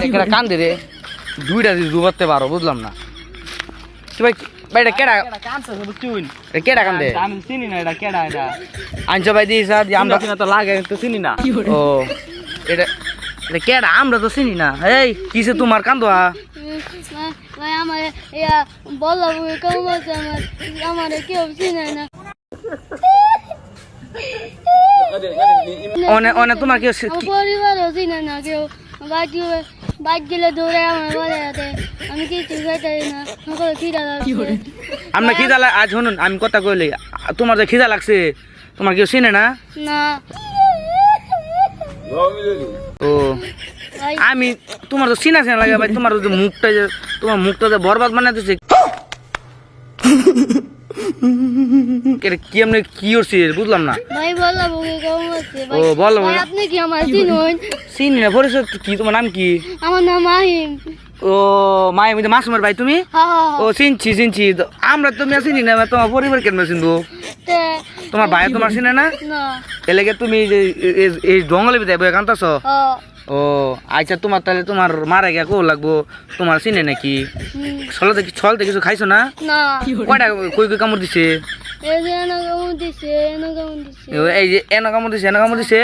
কেডা কান্দে রে দুইটা যদি ডুবাতে পারো বুঝলাম না ভাই ভাই এটা কেডা কানছে বুঝছুন এটা কেডা কান্দে আমি চিনি না এটা কেডা এটা আনছো ভাই দিস আর আমরা আমরা তো লাগে তো চিনি না ও এটা এটা কেডা আমরা তো চিনি না এই কিসে তোমার কান্দোয়া ভাই আমার ইয়া বললা বুকে কম আছে আমার কেউ চিনে না অনে তোমার কি পরিবারও চিনে না কেউ বাইক গেলে দৌড়ে আমার বলে যাতে আমি কিছু খাইতে না সকলে খিদা লাগছে আমরা খিদা আজ শুনুন আমি কথা কইলি তোমার যে খিদা লাগছে তোমার কেউ চিনে না না ও ভাই আমি তোমার তো চিনা চিনা লাগে ভাই তোমার যে মুখটা যে তোমার মুখটা যে বরবাদ বানাই দিচ্ছে কি এমনি কি করছি বুঝলাম না ভাই বললা বুকে কম আছে ভাই ও বলো ভাই আপনি কি আমার চিনুন চিনি না পরিচয় কি তোমার নাম কি আমার নাম মাহিম ও মায়ের মধ্যে মাসুমের ভাই তুমি হা হা ও চিনছি তো আমরা তুমি চিনি না তোমার পরিবার কেন চিনবো তে তোমার ভাই তোমার চিনে না না এলাকে তুমি এই জঙ্গলের ভিতরে বই কান্তাছ ও আচ্ছা তোমার তাহলে তোমার মারা গিয়া কো লাগবো তোমার চিনে নাকি ছলতে কিছু খাইছো না না কয়টা কই কামড় দিছে এই যে এনা কেমন দিছে এই যে এনা কামড় দিছে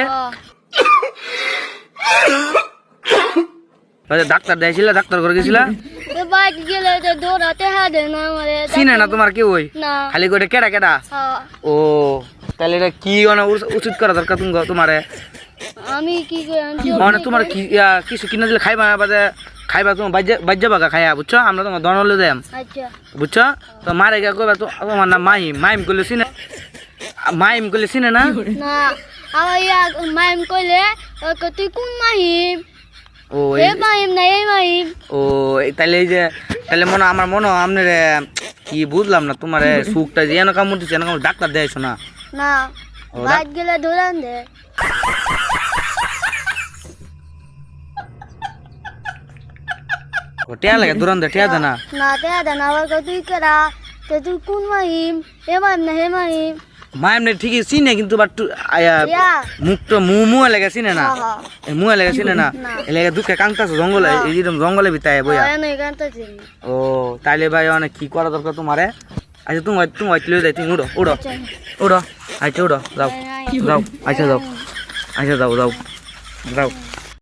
ডাক্তার দেখাইছিলা ডাক্তার করে গেছিলা তো বাইক গেলে তো দৌড়াতে হাদে না আমারে চিনে না তোমার কেউ ওই না খালি কইটা কেডা হ্যাঁ ও তাহলে এটা কি উচিত করা দরকার তোমারে আমি কি করে আনছি মানে তোমার কিছু কিনা দিলে খাইবা তোমার বাজ্যা বাগা খাইয়া বুঝছো আমরা তোমার দনলে দেম আচ্ছা বুঝছো তো মারে গা কইবা তো তোমার নাম মাহিম করলে চিনে না না আমার ইয়া মাইম কইলে তুই কোন মাহিম ও এ মাহিম না এই মাহিম ও তাহলে এই যে তাহলে আমার মনে হয় আপনার কি বুঝলাম না তোমার সুখটা যে এনে কামড় দিচ্ছে এনে ডাক্তার দেয়ছো না না ও, বাইক গেলে দৌড়ান দে ও টিয়া লাগে দুরন্ত টিয়া দে না না তে হাদে না আবার তুই কেডা তে তুই কোন মাহিম এ মাহিম না হে মাহিম মায়ের ঠিকই চিনে কিন্তু বাট ইয়া মুখটা মুহ লেগে চিনে না হ্যাঁ মুহে লেগে চিনে না এলাকা দুঃখে কাংতাছে জঙ্গলে এইরকম জঙ্গলে ভিতায় বইয়া হ্যাঁ নই গানতাছি ও তাইলে ভাই অনেক কি করা দরকার তোমারে আচ্ছা তুমি লয়ে যাই তুমি উড়ো আচ্ছা উড়ো যাও আচ্ছা যাও যাও